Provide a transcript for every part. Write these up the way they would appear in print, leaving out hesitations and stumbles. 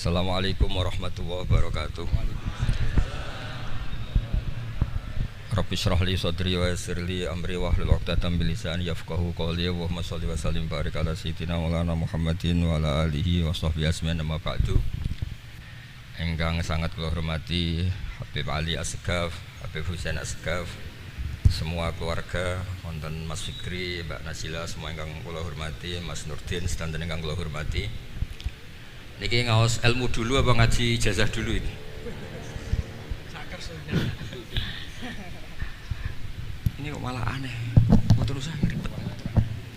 Assalamualaikum warahmatullahi wabarakatuh. Rabbi shrah li sadri wa yassir li amri wahlul 'uqdatam min lisani yafqahu qawli. Allahumma shalli wa sallim barik ala sayyidina Maulana Muhammadin wa ala alihi wa sahbihi ajmain, amma ba'du. Engkang sangat kula hormati Habib Ali Asgaf, Habib Husain Asgaf, semua keluarga, wonten Mas Fikri, Mbak Nasila, semua ingkang kula hormati, Mas Nurdin sedanten ingkang kula hormati. Niki ngaos ilmu dulu apa ngaji ijazah dulu ini? Ini kok malah aneh. Mboten usah ribet.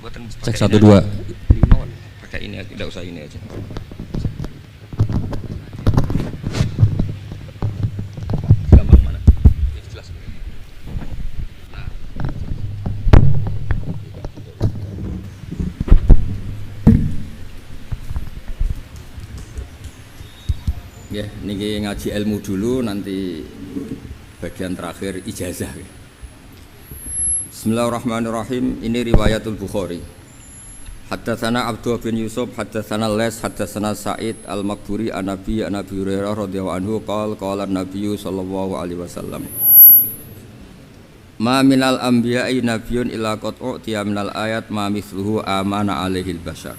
Mboten cek 1 2. Pakai ini aja, tidak usah ini aja. Gampang mana? Ini jelas. Nah. Ya, niki ngaji ilmu dulu, nanti bagian terakhir ijazah. Bismillahirrahmanirrahim. Ini riwayatul Bukhari. Haddatsana Abdullah bin Yusuf, haddatsana Les, haddatsana Sa'id al-Maqburi an Nabi Hurairah radhiyallahu anhu qala an-nabiy sallallahu alaihi wasallam. Ma minal anbiya'i nabiyyun illa qad u'tiya minal ayat ma mithluhu amana alaihil bashar.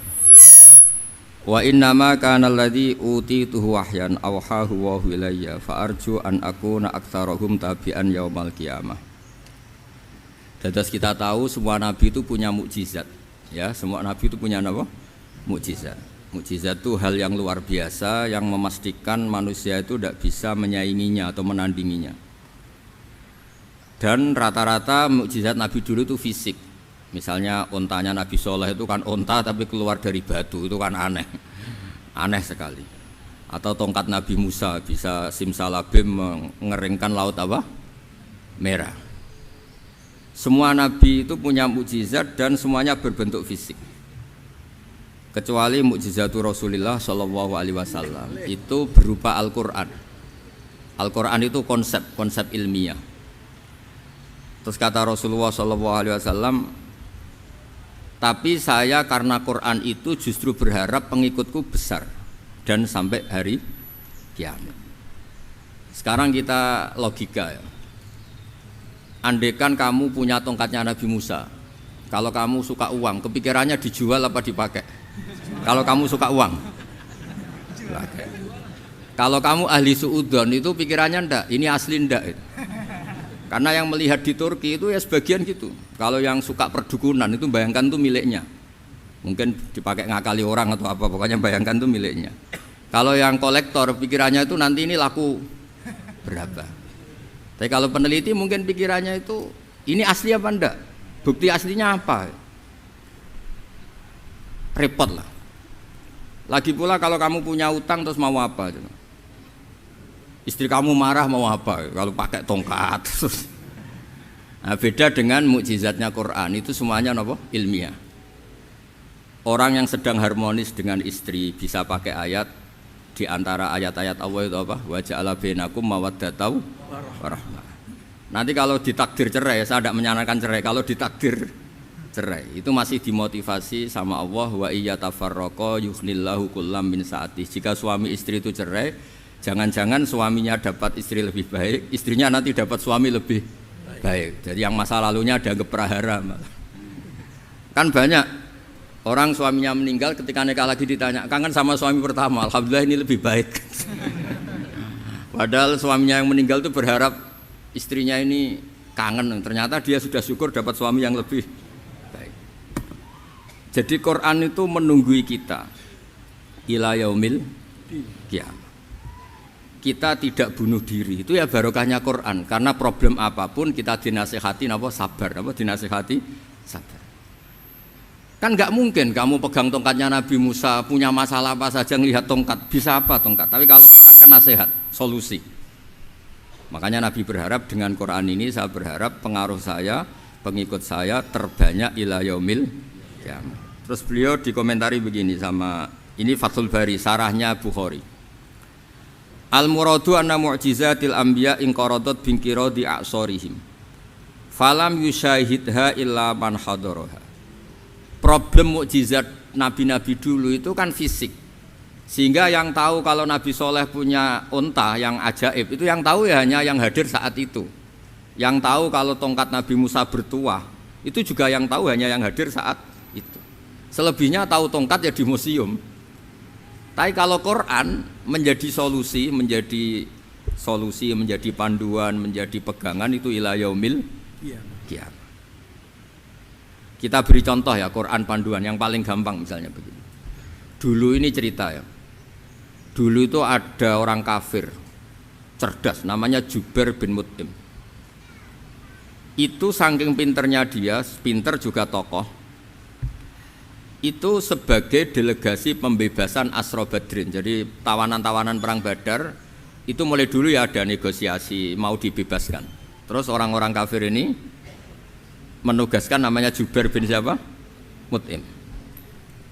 Wa innama kana alladhi utituhu wahyan awhahu wa ilayya fa arju an akuna aktsarahum tabi'an yaumal qiyamah. Dados kita tahu semua nabi itu punya mukjizat, ya, semua nabi itu punya apa? Mukjizat. Mukjizat itu hal yang luar biasa yang memastikan manusia itu tidak bisa menyainginya atau menandinginya. Dan rata-rata mukjizat nabi dulu itu fisik. Misalnya ontanya Nabi Soleh itu kan onta tapi keluar dari batu, itu kan aneh, aneh sekali. Atau tongkat Nabi Musa bisa simsalabim mengeringkan laut apa? Merah. Semua nabi itu punya mukjizat dan semuanya berbentuk fisik. Kecuali mukjizatul Rasulullah Shallallahu Alaihi Wasallam itu berupa Al-Quran. Al-Quran itu konsep ilmiah. Terus kata Rasulullah Shallallahu Alaihi Wasallam, tapi saya karena Quran itu justru berharap pengikutku besar dan sampai hari kiamat. Sekarang kita logika, ya. Andaikan kamu punya tongkatnya Nabi Musa, kalau kamu suka uang, kepikirannya dijual apa dipakai? Kalau kamu suka uang, kalau kamu ahli suudon itu pikirannya ndak, ini asli ndak. Karena yang melihat di Turki itu ya sebagian gitu. Kalau yang suka perdukunan itu bayangkan itu miliknya. Mungkin dipakai ngakali orang atau apa, pokoknya bayangkan itu miliknya. Kalau yang kolektor pikirannya itu nanti ini laku berapa. Tapi kalau peneliti mungkin pikirannya itu ini asli apa enggak? Bukti aslinya apa? Repot lah. Lagi pula kalau kamu punya utang terus mau apa? Istri kamu marah mau apa? Kalau pakai tongkat. Nah, beda dengan mukjizatnya Quran, itu semuanya apa? Ilmiah. Orang yang sedang harmonis dengan istri bisa pakai ayat, di antara ayat-ayat Allah itu apa? Wa ja'ala bainakum mawaddatan warahmah. Nanti kalau ditakdir cerai, saya tidak menyarankan cerai. Kalau ditakdir cerai, itu masih dimotivasi sama Allah, wa iyyatafarraqa yughnillahu kullam min sa'ati. Jika suami istri itu cerai, jangan-jangan suaminya dapat istri lebih baik, istrinya nanti dapat suami lebih baik. Jadi yang masa lalunya dianggap prahara malah. Kan banyak orang suaminya meninggal, ketika nikah lagi ditanya, kangen sama suami pertama, alhamdulillah ini lebih baik. Padahal suaminya yang meninggal itu berharap istrinya ini kangen, ternyata dia sudah syukur dapat suami yang lebih baik. Jadi Quran itu menunggui kita ila yaumil qiyamah. Kita tidak bunuh diri, itu ya barokahnya Quran. Karena problem apapun kita dinasihati apa? Sabar, apa? Dinasihati sabar. Kan nggak mungkin kamu pegang tongkatnya Nabi Musa, punya masalah apa saja ngelihat tongkat, bisa apa tongkat? Tapi kalau Quran kan nasihat, solusi. Makanya Nabi berharap dengan Quran ini, saya berharap pengaruh saya, pengikut saya terbanyak ila yaumil qiyamah. Terus beliau dikomentari begini sama, ini Fathul Bari, sarahnya Bukhari. Al-muradu anna mu'jizatil anbiya inqaradat binqiradi a'sorihim falam yusyahidha illa man hadaraha. Problem mukjizat nabi-nabi dulu itu kan fisik. Sehingga yang tahu kalau Nabi Soleh punya unta yang ajaib itu yang tahu ya hanya yang hadir saat itu. Yang tahu kalau tongkat Nabi Musa bertuah itu juga yang tahu hanya yang hadir saat itu. Selebihnya tahu tongkat ya di museum. Tapi kalau Quran menjadi solusi, menjadi panduan, menjadi pegangan itu ila yaumil qiyamah. Kita beri contoh ya Quran panduan yang paling gampang misalnya begini. Dulu ini cerita ya. Dulu itu ada orang kafir cerdas namanya Jubair bin Mut'im. Itu saking pinternya dia, pinter juga tokoh. Itu sebagai delegasi pembebasan Asra Badrin. Jadi tawanan-tawanan perang Badar itu mulai dulu ya ada negosiasi mau dibebaskan. Terus orang-orang kafir ini menugaskan namanya Jubair bin siapa? Mut'im.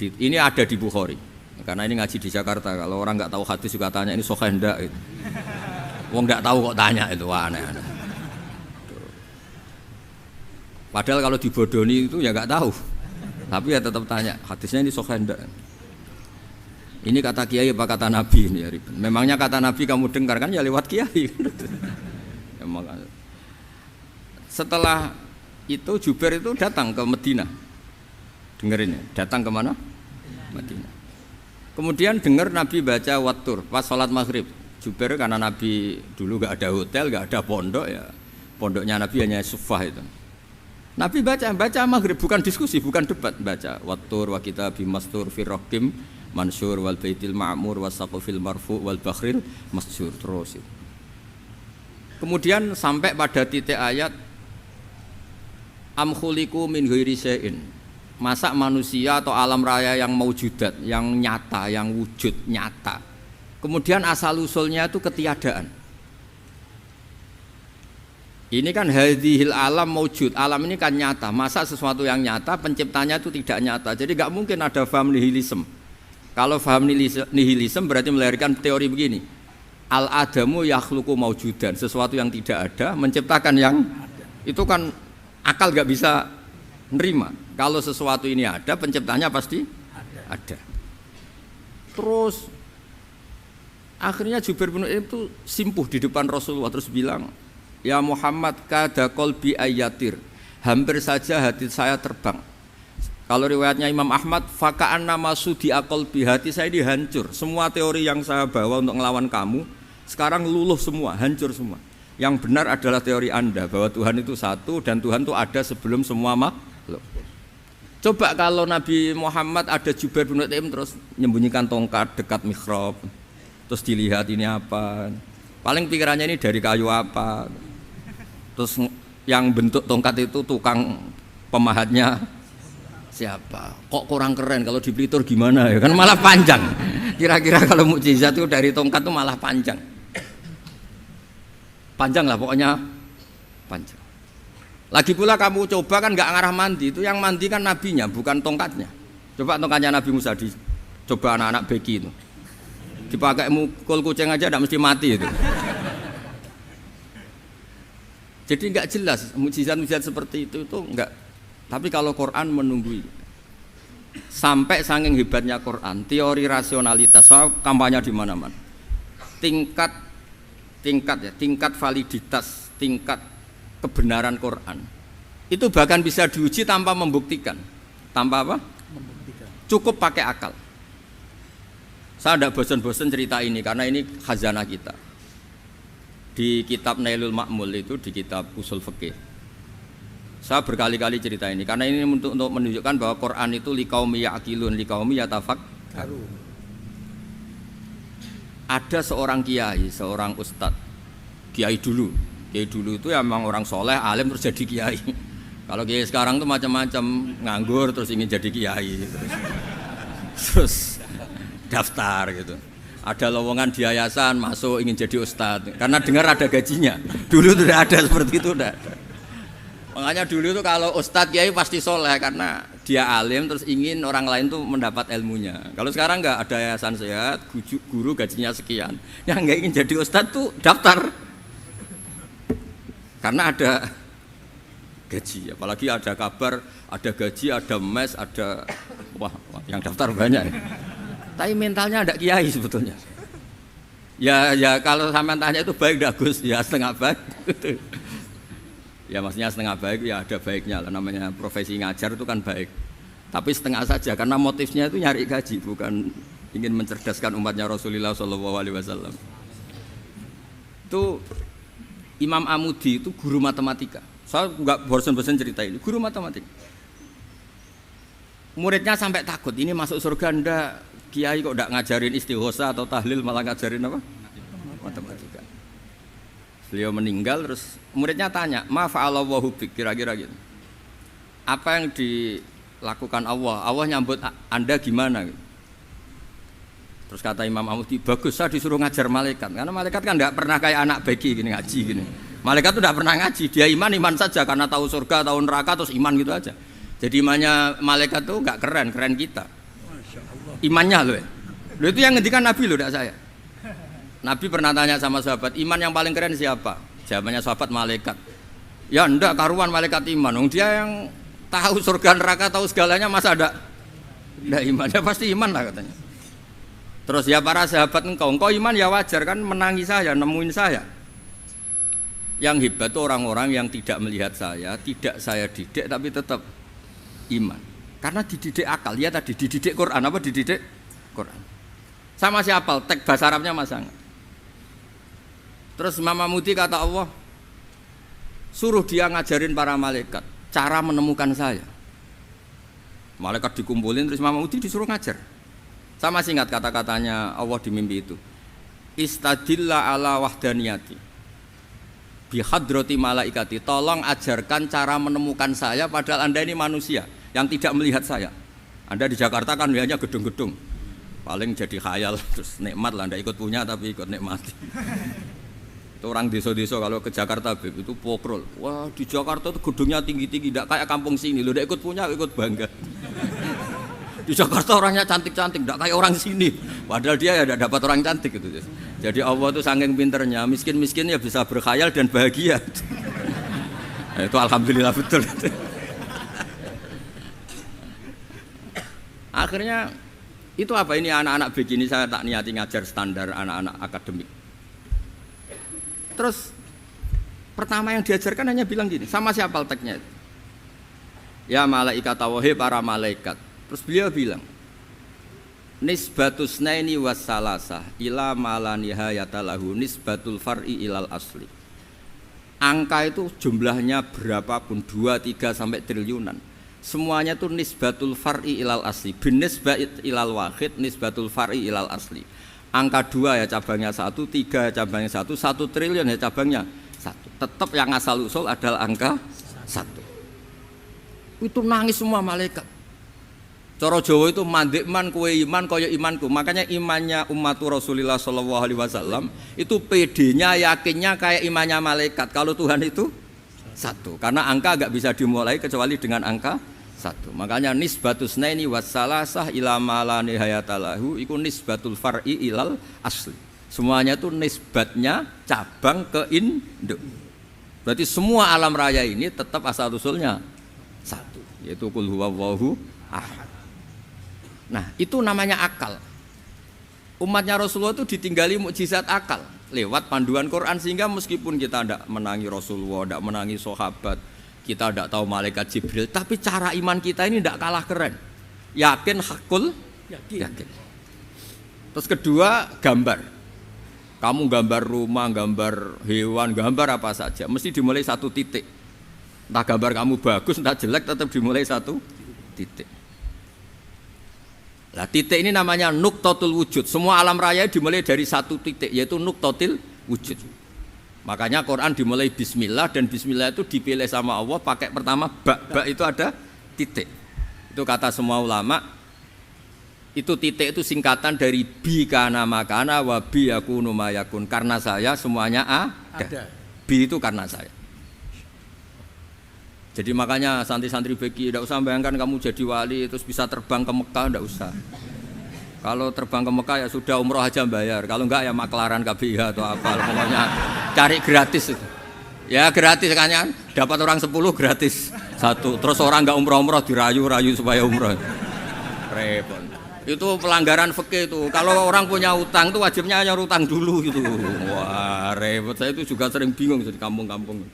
Ini ada di Bukhari. Karena ini ngaji di Jakarta, kalau orang nggak tahu hadis juga tanya ini sahih ndak gitu. Wong nggak tahu kok tanya itu aneh-aneh. Padahal kalau dibodoni itu ya nggak tahu, tapi ya tetap tanya hadisnya ini sahih ndak. Ini kata kiai apa kata nabi ini ya ribet. Memangnya kata nabi kamu dengar kan ya lewat kiai. Setelah itu Jubair itu datang ke Madinah. Dengerin ya, datang ke mana? Madinah. Kemudian dengar Nabi baca Wattur pas sholat maghrib. Jubair karena Nabi dulu gak ada hotel, gak ada pondok ya. Pondoknya Nabi hanya sufah itu. Nabi baca maghrib, bukan diskusi, bukan debat. Baca Wattur wa kitabi mastur firrokim mansur wal baitil ma'mur wasaqufil marfu wal bakhril masjur terus. Kemudian sampai pada titik ayat am khuliqu min ghairi syai'in. Masa manusia atau alam raya yang maujudat, yang nyata, yang wujud nyata. Kemudian asal usulnya itu ketiadaan. Ini kan hadhil alam maujud, alam ini kan nyata. Masa sesuatu yang nyata penciptanya itu tidak nyata. Jadi nggak mungkin ada faham nihilisme. Kalau faham nihilisme berarti melahirkan teori begini. Al adamu yakhluqu maujudan, sesuatu yang tidak ada menciptakan yang itu kan akal nggak bisa nerima. Kalau sesuatu ini ada, penciptanya pasti ada. Terus akhirnya Jubair bin Mut'im itu simpuh di depan Rasulullah terus bilang, ya Muhammad kada qalbi ayatir, hampir saja hati saya terbang. Kalau riwayatnya Imam Ahmad, faka'anna masudi aqalbi, hati saya dihancur. Semua teori yang saya bawa untuk melawan kamu sekarang luluh semua, hancur semua. Yang benar adalah teori Anda bahwa Tuhan itu satu dan Tuhan itu ada sebelum semua makhluk. Coba kalau Nabi Muhammad ada Jubair bin Mut'im terus menyembunyikan tongkat dekat mihrab, terus dilihat ini apa, paling pikirannya ini dari kayu apa, terus yang bentuk tongkat itu tukang pemahatnya siapa, kok kurang keren, kalau di Blitar gimana ya, kan malah panjang. Kira-kira kalau mukjizat itu dari tongkat itu malah panjang lah pokoknya panjang. Lagi pula kamu coba kan nggak ngarah mandi, itu yang mandi kan nabinya bukan tongkatnya. Coba tongkatnya Nabi Musa coba anak-anak beki itu dipakai mukul kucing aja tidak mesti mati itu. Jadi nggak jelas mukjizat-mukjizat seperti itu nggak. Tapi kalau Quran menunggui sampai saking hebatnya Quran, teori rasionalitas, soal kampanye di mana-mana, tingkat validitas, tingkat kebenaran Quran itu bahkan bisa diuji tanpa membuktikan. Tanpa apa? Membuktikan. Cukup pakai akal. Saya tidak bosan-bosan cerita ini karena ini khazanah kita. Di kitab Nailul Ma'mul itu, di kitab Usul Fiqih, saya berkali-kali cerita ini karena ini untuk menunjukkan bahwa Quran itu liqaumi ya'qilun, liqaumi yatafakkarun. Ada seorang kiai, seorang ustadz, kiai dulu itu ya memang orang soleh, alim terus jadi kiai. Kalau kiai sekarang tuh macam-macam, nganggur terus ingin jadi kiai, terus daftar gitu. Ada lowongan di yayasan masuk ingin jadi ustadz karena dengar ada gajinya. Dulu tidak ada seperti itu, tidak ada. Makanya dulu tuh kalau ustadz kiai pasti soleh karena dia alim terus ingin orang lain tuh mendapat ilmunya. Kalau sekarang nggak ada yayasan sehat, guru gajinya sekian, yang nggak ingin jadi ustadz tuh daftar karena ada gaji. Apalagi ada kabar, ada gaji, ada mes, ada wah yang daftar banyak. Tapi mentalnya ada kiai sebetulnya. Ya kalau sampean tanya itu baik enggak Gus? Ya setengah baik. Ya maksudnya setengah baik ya ada baiknya lah, namanya profesi ngajar itu kan baik. Tapi setengah saja karena motifnya itu nyari gaji, bukan ingin mencerdaskan umatnya Rasulullah SAW. Itu Imam Amudi itu guru matematika. Saya nggak bosan-bosan cerita ini, guru matematika. Muridnya sampai takut, ini masuk surga ndak, kiai kok ndak ngajarin istighosa atau tahlil malah ngajarin apa? Matematika. Beliau meninggal terus muridnya tanya, "Ma fa'alallahu bik?" Kira-kira gitu. Apa yang dilakukan Allah? Allah nyambut Anda gimana? Terus kata Imam Amudi, "Bagus, saya disuruh ngajar malaikat." Karena malaikat kan enggak pernah kayak anak beki gini ngaji gini. Malaikat itu enggak pernah ngaji, dia iman saja karena tahu surga, tahu neraka terus iman gitu aja. Jadi imannya malaikat tuh enggak keren kita. Imannya loh. Loh itu yang ngendikan Nabi loh, enggak saya. Nabi pernah tanya sama sahabat, iman yang paling keren siapa? Jawabannya sahabat, malaikat. Ya enggak karuan malaikat iman. Dia yang tahu surga neraka, tahu segalanya, masa ada enggak iman? Ya pasti iman lah katanya. Terus ya para sahabat engkau iman ya wajar kan menangi saya, nemuin saya. Yang hebat itu orang-orang yang tidak melihat saya, tidak saya didik tapi tetap iman. Karena dididik akal, ya tadi dididik Quran, apa dididik Quran. Sama siapa? Teks bahasa Arabnya masang. Terus Imam Amudi kata Allah, suruh dia ngajarin para malaikat cara menemukan saya. Malaikat dikumpulin terus Imam Amudi disuruh ngajar. Sama singkat kata-katanya Allah di mimpi itu. Istadilla ala wahdaniyati bihadrati malaikati. Tolong ajarkan cara menemukan saya padahal Anda ini manusia yang tidak melihat saya. Anda di Jakarta kan lihatnya gedung-gedung. Paling jadi khayal terus nikmat lah, Anda ikut punya tapi ikut nikmati. Itu orang desa-desa kalau ke Jakarta itu pokrol. Wah di Jakarta itu gedungnya tinggi-tinggi, tidak kayak kampung sini. Lu udah ikut punya, ikut bangga. Di Jakarta orangnya cantik-cantik, tidak kayak orang sini. Padahal dia ya tidak dapat orang cantik gitu. Jadi Allah itu saking pinternya, miskin-miskin ya bisa berkhayal dan bahagia. Nah, itu alhamdulillah betul. Akhirnya itu apa ini anak-anak begini saya tak niati ngajar standar anak-anak akademik. Terus pertama yang diajarkan hanya bilang gini, sama siapa teknya itu? Ya malaikat wahai para malaikat. Terus beliau bilang, nisbatus naini wassalasah ila malanihayata lahu nisbatul far'i ilal asli. Angka itu jumlahnya berapapun 2, 3 sampai triliunan. Semuanya itu nisbatul far'i ilal asli. Bin nisbat ilal wahid nisbatul far'i ilal asli. Angka 2 ya cabangnya 1, 3 ya cabangnya 1, 1 triliun ya cabangnya 1. Tetap yang asal usul adalah angka 1. Itu nangis semua malaikat. Cara Jawa itu mandekman kowe iman kaya imanku. Makanya imannya umat Rasulullah SAW itu PD-nya, yakinnya kayak imannya malaikat. Kalau Tuhan itu 1. Karena angka enggak bisa dimulai kecuali dengan angka 1. Makanya nisbatus naini wassalasah ila malani hayatalahu iku nisbatul far'i ilal asli. Semuanya itu nisbatnya cabang ke induk. Berarti semua alam raya ini tetap asal usulnya 1, yaitu qul huwallahu ahad. Nah, itu namanya akal. Umatnya Rasulullah itu ditinggali mukjizat akal lewat panduan Quran sehingga meskipun kita tidak menangi Rasulullah, tidak menangi sahabat, kita tidak tahu malaikat Jibril, tapi cara iman kita ini tidak kalah keren. Yakin hakul, yakin. Terus kedua, gambar. Kamu gambar rumah, gambar hewan, gambar apa saja, mesti dimulai 1 titik. Entah gambar kamu bagus, entah jelek, tetap dimulai 1 titik. Nah, titik ini namanya nuqtatul wujud. Semua alam raya dimulai dari 1 titik, yaitu nuqtatil wujud. Makanya Quran dimulai bismillah dan bismillah itu dipilih sama Allah pakai pertama ba itu ada titik. Itu kata semua ulama. Itu titik itu singkatan dari bi kana makana wa bi yakunu mayakun. Karena saya semuanya ada. Bi itu karena saya. Jadi makanya santri-santri beki tidak usah bayangkan kamu jadi wali terus bisa terbang ke Mekah, tidak usah. Kalau terbang ke Mekah ya sudah umroh aja bayar. Kalau enggak ya maklaran KBIH atau apa. Pokoknya cari gratis itu. Ya gratis kan ya. Dapat orang 10 gratis 1. Terus orang enggak umroh-umroh dirayu-rayu supaya umroh. Repot. Itu pelanggaran fikih itu. Kalau orang punya utang itu wajibnya nyaur utang dulu gitu. Wah, repot. Saya itu juga sering bingung di kampung-kampung.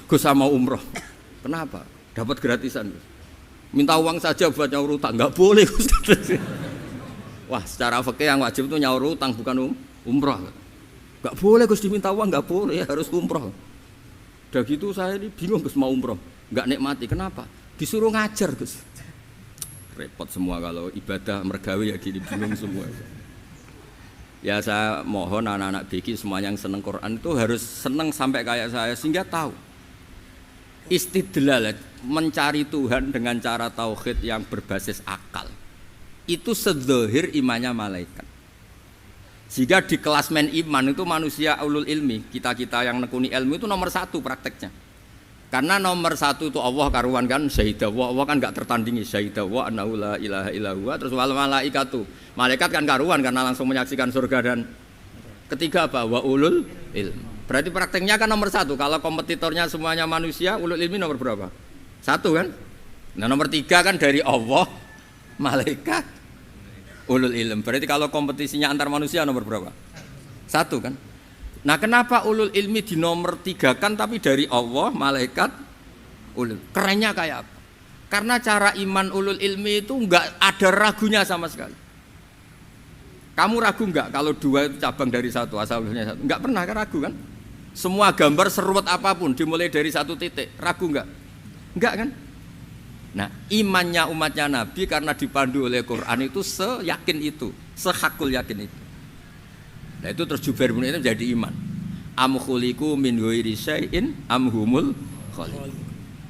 Gus sama umroh. Kenapa? Dapat gratisan. Minta uang saja buat nyaur utang, nggak boleh Gus. Wah, secara fikih yang wajib itu nyaur utang bukan umroh. Nggak boleh Gus diminta uang, nggak boleh, harus umroh. Udah gitu saya ini bingung Gus mau umroh, nggak nikmati. Kenapa? Disuruh ngajar Gus. Repot semua kalau ibadah mergawe ya gini, bingung semua. Ya saya mohon anak-anak BK semua yang seneng Quran itu harus seneng sampai kayak saya sehingga tahu istidlal, mencari Tuhan dengan cara tauhid yang berbasis akal itu sedzahir imannya malaikat. Jika di klasmen iman itu manusia ulul ilmi, kita-kita yang nekuni ilmu itu nomor 1 prakteknya. Karena nomor 1 itu Allah karuan kan, syahidah Allah kan gak tertandingi, syahidah Allah annahu la ilaha illallah. Terus wal malaikatu, malaikat kan karuan karena langsung menyaksikan surga. Dan ketiga apa? Wa ulul ilm. Berarti prakteknya kan nomor 1. Kalau kompetitornya semuanya manusia, ulul ilmi nomor berapa? 1 kan? Nah nomor 3 kan dari Allah, malaikat, ulul ilm. Berarti kalau kompetisinya antar manusia nomor berapa? 1 kan? Nah kenapa ulul ilmi di nomor 3 kan tapi dari Allah, malaikat, ulul. Kerennya kayak apa? Karena cara iman ulul ilmi itu enggak ada ragunya sama sekali. Kamu ragu enggak kalau 2 itu cabang dari 1, asal-usulnya 1? Enggak pernah kan ragu kan? Semua gambar seruat apapun dimulai dari 1 titik, ragu enggak? Enggak kan? Nah imannya umatnya Nabi karena dipandu oleh Quran itu seyakin itu, sehakul yakin itu. Nah itu terus Jubair bin itu menjadi iman. Am khuliqu min ghairi syai'in am humul khaliq.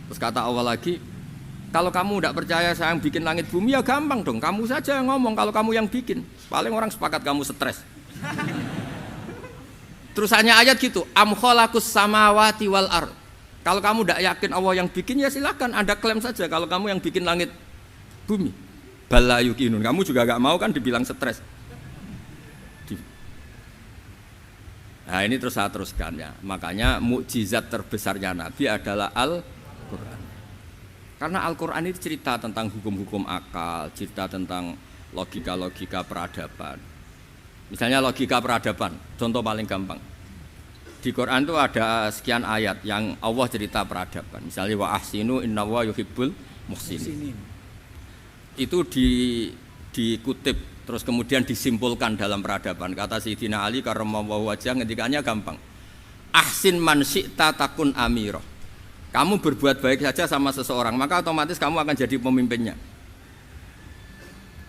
Terus kata Allah lagi, kalau kamu tidak percaya saya yang bikin langit bumi ya gampang dong, kamu saja yang ngomong kalau kamu yang bikin. Paling orang sepakat kamu stres. Terus hanya ayat gitu, am khalaqus samawati wal ard. Kalau kamu tidak yakin Allah yang bikin ya silakan Anda klaim saja kalau kamu yang bikin langit bumi. Bala yuqinun. Kamu juga gak mau kan dibilang stres. Nah ini terus saya teruskan ya. Makanya mukjizat terbesarnya Nabi adalah Al-Quran. Karena Al-Quran itu cerita tentang hukum-hukum akal, cerita tentang logika-logika peradaban. Misalnya logika peradaban, contoh paling gampang. Di Quran itu ada sekian ayat yang Allah cerita peradaban. Misalnya wa ahsinu innallaha yuhibbul muhsinin. Itu dikutip terus kemudian disimpulkan dalam peradaban. Kata Sayyidina Ali karramallahu wajhah ngendikannya gampang. Ahsin man syi'ta takun amirah. Kamu berbuat baik saja sama seseorang, maka otomatis kamu akan jadi pemimpinnya.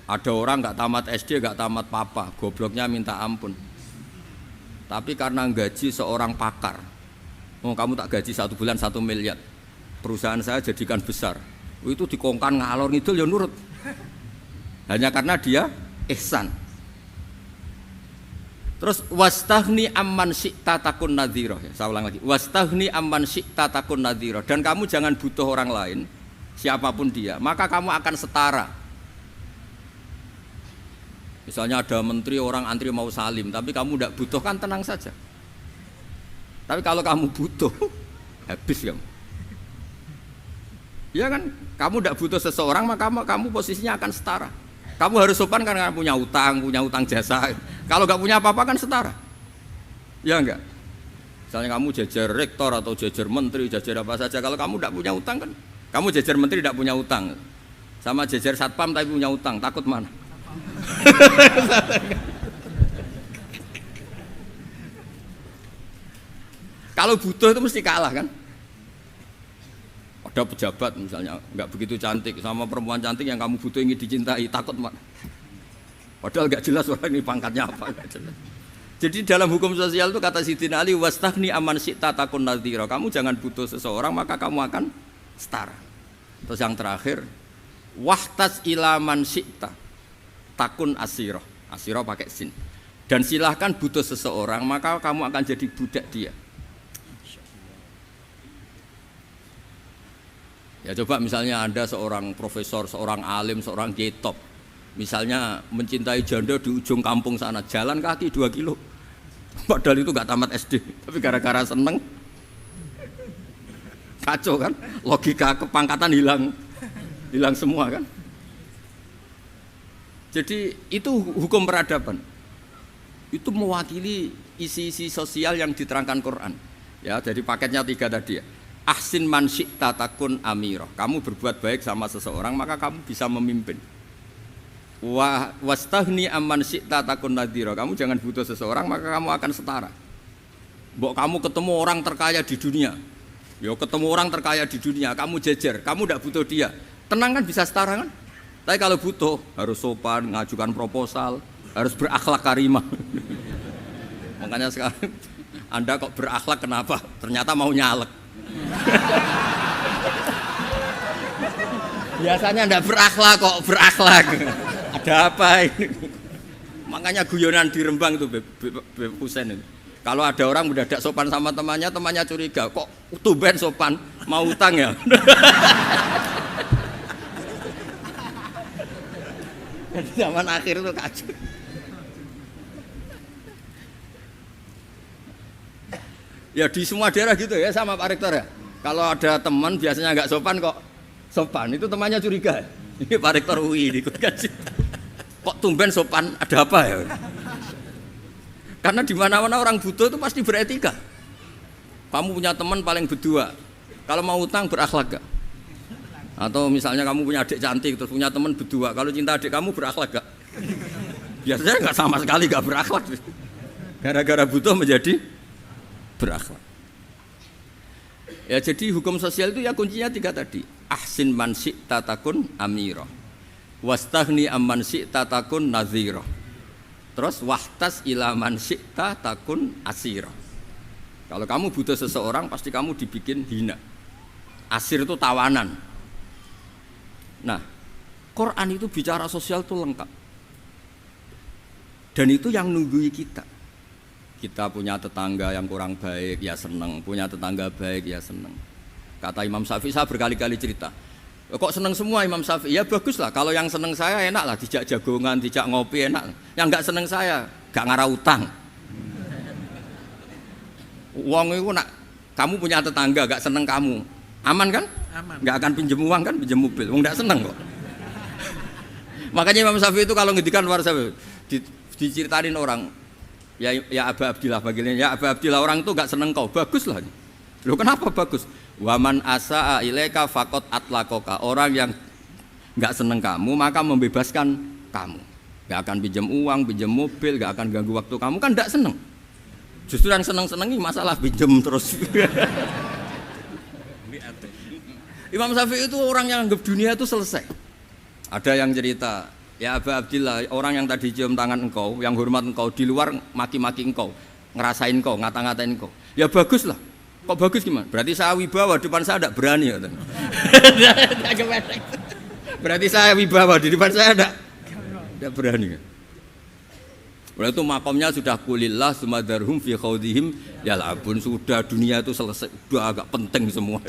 Ada orang enggak tamat SD, enggak tamat papa, gobloknya minta ampun. Tapi karena gaji seorang pakar, oh kamu tak gaji 1 bulan 1 miliar, perusahaan saya jadikan besar. Itu dikongkan ngalor ngidul ya nurut. Hanya karena dia ihsan. Terus wastaghni amman syi'ta takun nadhira. Saya ulang lagi. Wastaghni amman syi'ta takun nadhira. Dan kamu jangan butuh orang lain, siapapun dia, maka kamu akan setara. Misalnya ada menteri orang antri mau salim, tapi kamu tidak butuh kan tenang saja. Tapi kalau kamu butuh, habis kamu. Ya kan, kamu tidak butuh seseorang maka kamu posisinya akan setara. Kamu harus sopan karena punya utang jasa. Kalau nggak punya apa-apa kan setara. Ya enggak? Misalnya kamu jajar rektor atau jajar menteri, jajar apa saja. Kalau kamu tidak punya utang kan, kamu jajar menteri tidak punya utang. Sama jajar satpam tapi punya utang, takut mana? Kalau butuh itu mesti kalah kan? Ada pejabat misalnya nggak begitu cantik sama perempuan cantik yang kamu butuh ingin dicintai, takut mak. Padahal nggak jelas orang ini pangkatnya apa, nggak jelas. Jadi dalam hukum sosial itu kata Sayyidina Ali wastaghni amman syi'ta takun nadhira. Kamu jangan butuh seseorang maka kamu akan setara. Terus yang terakhir wahtas ilaman syi'ta takun asiro. Asiro pakai sin. Dan silahkan butuh seseorang maka kamu akan jadi budak dia. Ya coba misalnya Anda seorang profesor, seorang alim, seorang kiai top. Misalnya mencintai janda di ujung kampung sana, jalan kaki 2 kilo. Padahal itu gak tamat SD, tapi gara-gara seneng. Kacau kan? Logika kepangkatan hilang semua kan? Jadi itu hukum peradaban. Itu mewakili isi-isi sosial yang diterangkan Quran. Ya, jadi paketnya 3 tadi ya. Ahsin man syi'ta takun amirah. Kamu berbuat baik sama seseorang maka kamu bisa memimpin. Wastahni amman syi'ta takun nadhira. Kamu jangan butuh seseorang maka kamu akan setara. Mbok kamu ketemu orang terkaya di dunia. Yo ketemu orang terkaya di dunia, kamu jejer, kamu tidak butuh dia. Tenang kan bisa setara kan? Tapi kalau butuh harus sopan, ngajukan proposal, harus berakhlak karimah. Makanya sekarang Anda kok berakhlak kenapa? Ternyata mau nyalek. Biasanya Anda berakhlak kok berakhlak. Ada apa ini? Makanya guyonan di Rembang itu Beb Husein itu. Kalau ada orang mendadak sopan sama temannya, temannya curiga, kok tumben sopan, mau utang ya? Zaman akhir itu kacau. Ya di semua daerah gitu ya sama Pak Rektor ya. Kalau ada teman biasanya nggak sopan kok sopan, itu temannya curiga. Ini Pak Rektor UI ikut kaji. Kok tumben sopan, ada apa ya? Karena di mana-mana orang butuh itu pasti beretika. Kamu punya teman paling berdua, kalau mau utang berakhlak gak? Atau misalnya kamu punya adik cantik terus punya teman berdua, kalau cinta adik kamu berakhlak gak? Biasanya nggak sama sekali gak berakhlak. Gara-gara butuh menjadi berakhlak. Ya jadi hukum sosial itu ya kuncinya 3 tadi. Ahsin man syi'ta takun amirah. Wastahni amman syi'ta takun nadhira. Terus wahtas ila man syi'ta takun asira. Kalau kamu butuh seseorang pasti kamu dibikin hina. Asir itu tawanan. Nah, Quran itu bicara sosial itu lengkap. Dan itu yang nunggui kita. Kita punya tetangga yang kurang baik, ya seneng. Punya tetangga baik, ya seneng. Kata Imam Syafi'i, saya berkali-kali cerita. Kok seneng semua Imam Syafi'i? Ya bagus lah, kalau yang seneng saya enak lah, dijak jagongan, dijak ngopi enak. Yang enggak seneng saya, gak ngarah utang. Uang itu nak, kamu punya tetangga gak seneng kamu, aman kan? Aman. Gak akan pinjem uang kan, pinjem mobil, uang gak seneng kok. Makanya Imam Syafi'i itu kalau ngedikan luar Syafi'i, diceritain orang, ya Aba Abdillah bagiannya, ya Aba Abdillah orang itu gak seneng kau, bagus lah. Loh kenapa bagus? Waman asa'a ilaika faqad atlaqaka. Orang yang enggak seneng kamu maka membebaskan kamu. Enggak akan pinjam uang, pinjam mobil, enggak akan ganggu waktu kamu kan enggak seneng. Justru yang seneng-senengi masalah pinjam terus. Imam Syafi'i itu orang yang anggap dunia itu selesai. Ada yang cerita, ya Aba Abdillah, orang yang tadi cium tangan engkau, yang hormat engkau, di luar maki-maki engkau, ngerasain engkau, ngata-ngatain engkau. Ya bagus lah. Kok bagus gimana? Berarti saya wibawa, depan saya tidak berani. Berarti saya wibawa, di depan saya tidak berani. Berarti itu makomnya sudah kulillah sumadarhum fi khawdihim yal'abun. Sudah dunia itu selesai, sudah agak penting semua.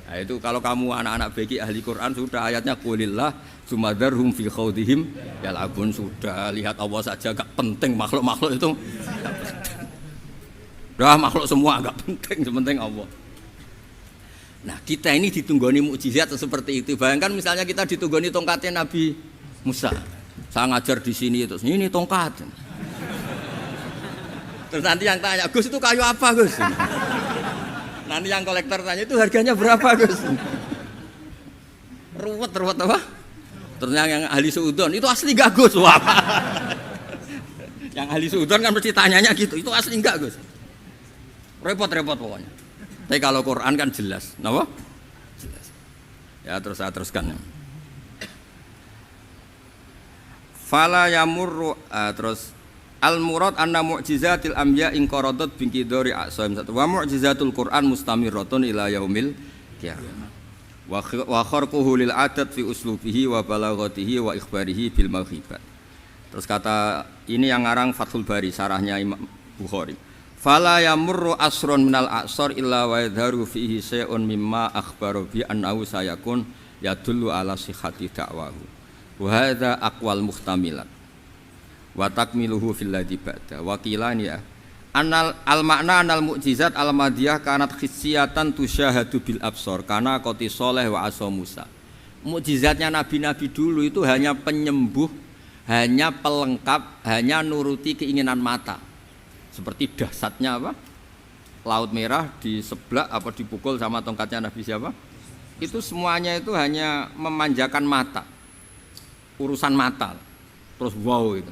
Nah itu kalau kamu anak-anak beki ahli Quran sudah ayatnya kulillah sumadarhum fi khawdihim yal'abun. Sudah lihat Allah saja agak penting, makhluk-makhluk itu dah makhluk semua agak penting, sepenting Allah. Nah kita ini ditunggoni mukjizat seperti itu. Bayangkan misalnya kita ditunggoni tongkatnya Nabi Musa. Saya ngajar di sini terus ini tongkat. Terus nanti yang tanya, Gus itu kayu apa Gus? Nanti yang kolektor tanya itu harganya berapa Gus? Ruwet apa? Terus yang ahli suudon itu asli gak Gus? Wah. Yang ahli suudon kan mesti tanyanya gitu, itu asli enggak Gus? Repot-repot pokoknya. Tapi kalau Quran kan jelas, kenapa? Jelas. Ya terus saya teruskan. Fala yamurru terus al murad anna mu'jizatil anbiya in qaradat bin qidari aqsam wa mu'jizatul Quran mustamirratun ila yaumil qiyamah. Wa kharquhu lil adat fi uslubihi wa balaghatihi wa ikhbarihi bil mawhibat. Terus kata ini yang ngarang Fathul Bari sarahnya Imam Bukhari. Fala yamurru asrun minal aqsar illa wa yadharu fihi syai'un mimma akhbaru bi annahu sayakun yadullu ala sihhati da'wahu. Wa hadza aqwal muhtamilat. Wa takmiluhu fil ladzi ba'da. Wa qilani ya. Anal al makna anal mukjizat al madiyah kanat khissiyatan tusyahadu bil absar kana qati sholih wa asa Musa. Mukjizatnya nabi-nabi dulu itu hanya penyembuh, hanya pelengkap, hanya nuruti keinginan mata. Seperti dahsyatnya apa? Laut Merah diseblak apa dipukul sama tongkatnya Nabi siapa? Itu semuanya itu hanya memanjakan mata. Urusan mata. Terus wow itu.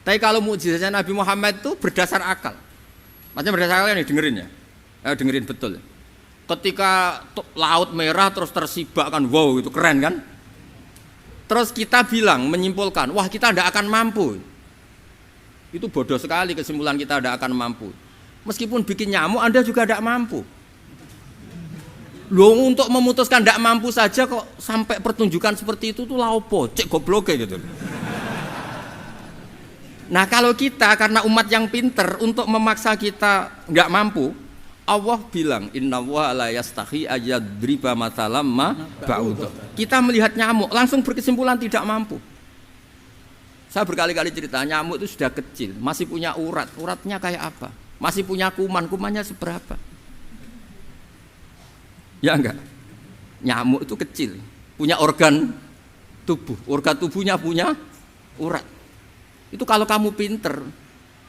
Tapi kalau mukjizatnya Nabi Muhammad itu berdasar akal. Maksudnya berdasar akal nih dengerin ya. Dengerin betul. Ketika Laut Merah terus tersibak kan, wow itu keren kan. Terus kita bilang, menyimpulkan, wah kita tidak akan mampu. Itu bodoh sekali kesimpulan kita tidak akan mampu. Meskipun bikin nyamuk Anda juga tidak mampu. Loh untuk memutuskan tidak mampu saja kok sampai pertunjukan seperti itu tuh laopo, cek goblok gitu. Nah kalau kita karena umat yang pinter untuk memaksa kita nggak mampu, Allah bilang innallaha la yastahi ayadriba mathalam ma ba'ud. Kita melihat nyamuk langsung berkesimpulan tidak mampu. Saya berkali-kali cerita nyamuk itu sudah kecil, masih punya urat, uratnya kayak apa? Masih punya kuman, kumannya seberapa? Ya enggak? Nyamuk itu kecil, punya organ tubuhnya punya urat. Itu kalau kamu pinter,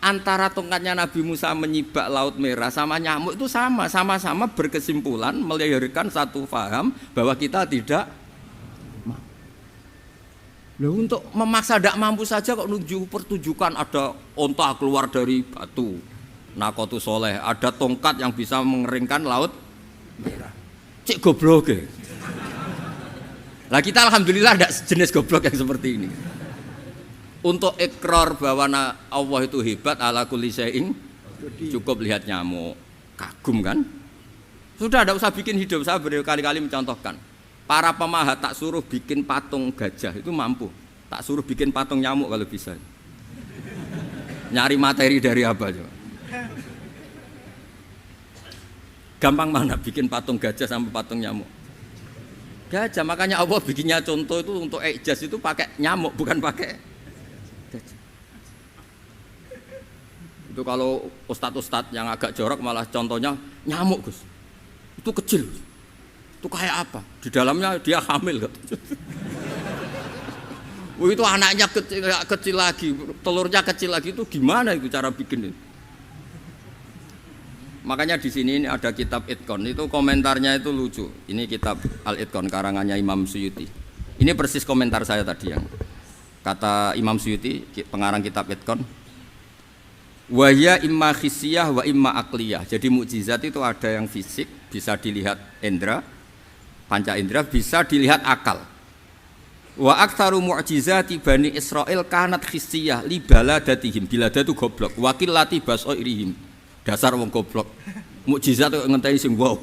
antara tongkatnya Nabi Musa menyibak Laut Merah sama nyamuk itu sama-sama berkesimpulan melahirkan satu faham bahwa kita tidak mampu. Loh, untuk memaksa tidak mampu saja kok nunjuk pertunjukan ada onta keluar dari batu, Nakotu Soleh, ada tongkat yang bisa mengeringkan Laut Merah. Cik goblok ya. Lah kita alhamdulillah tidak sejenis goblok yang seperti ini. Untuk ikrar bahwa Allah itu hebat ala kulli syai'in cukup lihat nyamuk, kagum kan? Sudah tidak usah bikin hidup. Saya berkali-kali mencontohkan. Para pemahat tak suruh bikin patung gajah itu mampu. Tak suruh bikin patung nyamuk kalau bisa. Nyari materi dari apa coba? Gampang mana bikin patung gajah sama patung nyamuk? Gajah, makanya Allah bikinnya contoh itu untuk ijaz itu pakai nyamuk bukan pakai gajah. Itu kalau ustadz-ustadz yang agak jorok malah contohnya nyamuk Gus. Itu kecil. Itu kayak apa? Di dalamnya dia hamil kan? Itu anaknya kecil lagi, telurnya kecil lagi itu gimana itu cara bikin itu? Makanya di sini ini ada kitab Itqon, itu komentarnya itu lucu. Ini kitab Al-Itqon karangannya Imam Suyuti. Ini persis komentar saya tadi yang kata Imam Suyuti, pengarang kitab Itqon. Wa ya imma khissiyah wa imma aqliyah. Jadi mukjizat itu ada yang fisik, bisa dilihat indra, panca indra, bisa dilihat akal. Wa aktsaru mu'jizati Bani Israil kanat khissiyah li baladatihim. Bilada itu goblok, wakillati basairihim. Dasar wong goblok. Mukjizat kok ngenteni sing wow.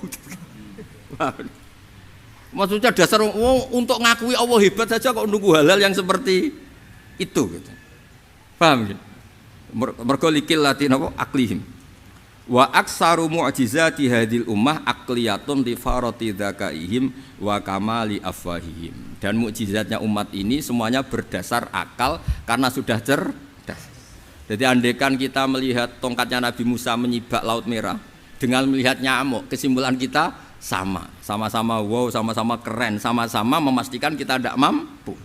Maksudnya dasar wong untuk ngakui Allah hebat saja kok nunggu hal-hal yang seperti itu gitu. Paham gitu? Mergo likil latin apa aklihim. Wa aksaru mu'jizati hadil ummah aqliyatun li farati dzakaihim wa kamali afwahihim. Dan mukjizatnya umat ini semuanya berdasar akal karena sudah cerdas. Jadi andaikan kita melihat tongkatnya Nabi Musa menyibak Laut Merah dengan melihat nyamuk, kesimpulan kita sama-sama wow, sama-sama keren, sama-sama memastikan kita tidak mampu.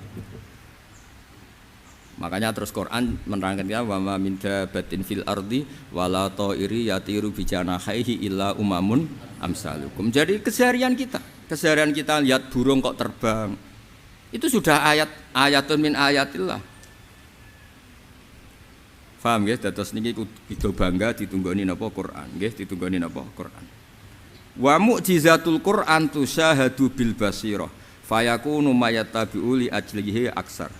Makanya terus Quran menerangkan kita wa ma min dabatin fil ardi wala ta'iri yatiru bi janahihi illa umamun amsalukum. Jadi keseharian kita lihat burung kok terbang. Itu sudah ayatun min ayatillah. Paham nggih? Dados niki kudu bangga ditunggoni napa Quran, nggih ditunggoni napa Quran. Wa mu'jizatul Quran tusyahadu bil basirah fayakunu mayattabi'u li ajlihi aksar.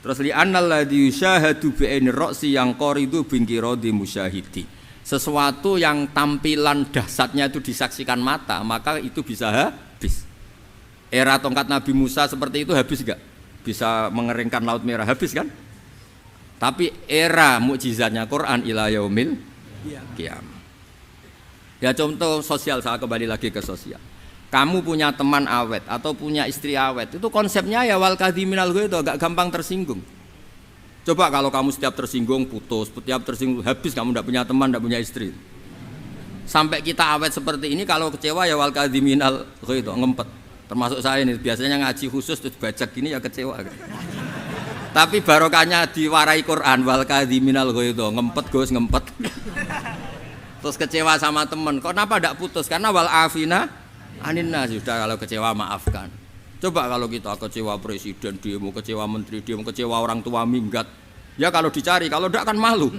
Terus li annal ladzi yusyahadu bi ainir ra'si yang qaridu bingkiradi musyahidi. Sesuatu yang tampilan dahsyatnya itu disaksikan mata, maka itu bisa habis. Era tongkat Nabi Musa seperti itu habis enggak? Bisa mengeringkan Laut Merah, habis kan? Tapi era mukjizatnya Quran ila yaumil qiyamah. Ya contoh sosial, saya kembali lagi ke sosial. Kamu punya teman awet atau punya istri awet, itu konsepnya ya wal kadhiminal ghaidh, agak gampang tersinggung. Coba kalau kamu setiap tersinggung putus, setiap tersinggung habis, kamu tidak punya teman, tidak punya istri. Sampai kita awet seperti ini, kalau kecewa ya wal kadhiminal ghaidh, ngempet. Termasuk saya ini biasanya ngaji khusus terus bajak gini ya kecewa. Tapi barokahnya diwarai Quran wal kadhiminal ghaidh, ngempet Gus, ngempet. Terus kecewa sama teman, kenapa tidak putus? Karena wal afina aninna, sudah kalau kecewa maafkan. Coba kalau kita kecewa presiden demo, kecewa menteri demo, kecewa orang tua minggat, ya kalau dicari, kalau tidak kan malu.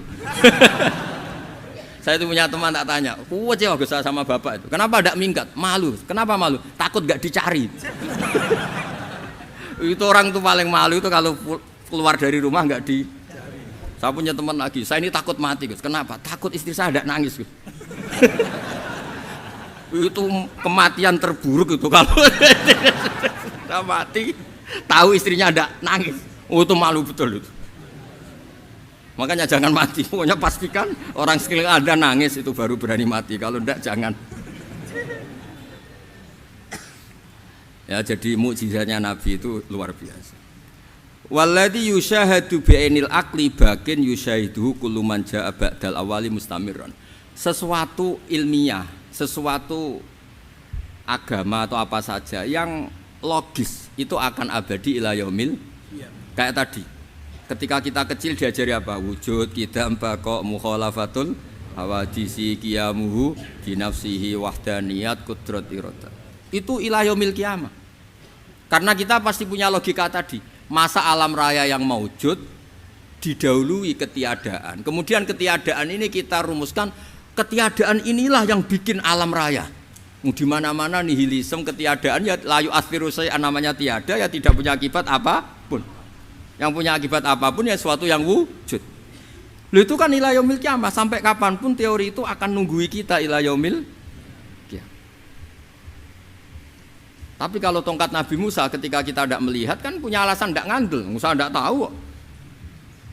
Saya itu punya teman tak tanya, kecewa Gus sama bapak itu, kenapa tidak minggat? Malu, kenapa malu? Takut nggak dicari. Itu orang tuh paling malu itu kalau keluar dari rumah nggak di. Saya punya teman lagi, saya ini takut mati Gus. Kenapa? Takut istri saya tidak nangis Gus. Itu kematian terburuk itu kalau sudah mati, tahu istrinya tidak nangis. Oh itu malu betul itu. Makanya jangan mati. Pokoknya pastikan orang sekeliling Anda nangis itu baru berani mati. Kalau tidak jangan. Ya jadi mukjizatnya Nabi itu luar biasa. Walladzi yusyahadu bi'ainil aqli bakin yusyahiduhu kullu man jaa ba'dal awali mustamirran. Sesuatu ilmiah, sesuatu agama atau apa saja yang logis itu akan abadi ila yaumil. Kayak tadi. Ketika kita kecil diajari apa? Wujud, qidam, baqa, mukhalafatul hawadisi, qiyamuhu binafsihi wahdaniyat qudrat iradah. Itu ila yaumil qiyamah. Karena kita pasti punya logika tadi. Masa alam raya yang maujud didahului ketiadaan. Kemudian ketiadaan ini kita rumuskan, ketiadaan inilah yang bikin alam raya. Di mana-mana nihilisme ketiadaan ya layu asfiru sayyan, namanya tiada ya tidak punya akibat apapun. Yang punya akibat apapun ya sesuatu yang wujud. Lalu itu kan ila yaumil qiyamah, sampai kapanpun teori itu akan nunggui kita ila yaumil. Tapi kalau tongkat Nabi Musa ketika kita tidak melihat kan punya alasan tidak ngandel, Musa tidak tahu.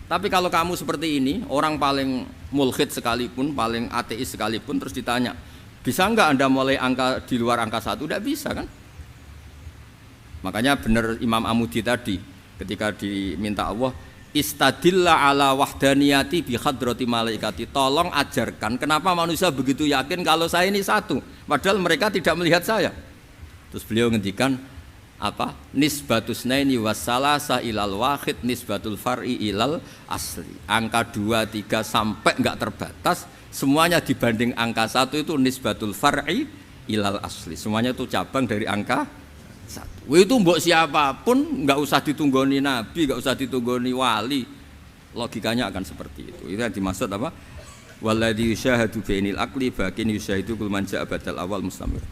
Tapi kalau kamu seperti ini, orang paling mulhid sekalipun, paling ateis sekalipun, terus ditanya, bisa enggak Anda mulai angka di luar angka 1? Tidak bisa kan? Makanya benar Imam Amudi tadi, ketika diminta Allah, istadilla ala wahdaniyati bi hadrati malaikati, tolong ajarkan kenapa manusia begitu yakin kalau saya ini satu, padahal mereka tidak melihat saya. Terus beliau ngendikan apa? Nisbatus naini wassalasa ilal wahid nisbatul far'i ilal asli. Angka 2, 3 sampai enggak terbatas, semuanya dibanding angka 1 itu nisbatul far'i ilal asli. Semuanya itu cabang dari angka 1. Itu mbok siapapun enggak usah ditunggoni nabi, enggak usah ditunggoni wali. Logikanya akan seperti itu. Itu yang dimaksud apa? Walladzi yusyahadu bainil aqli bakin yusyahidu kul man ja'a badal awal mustamir.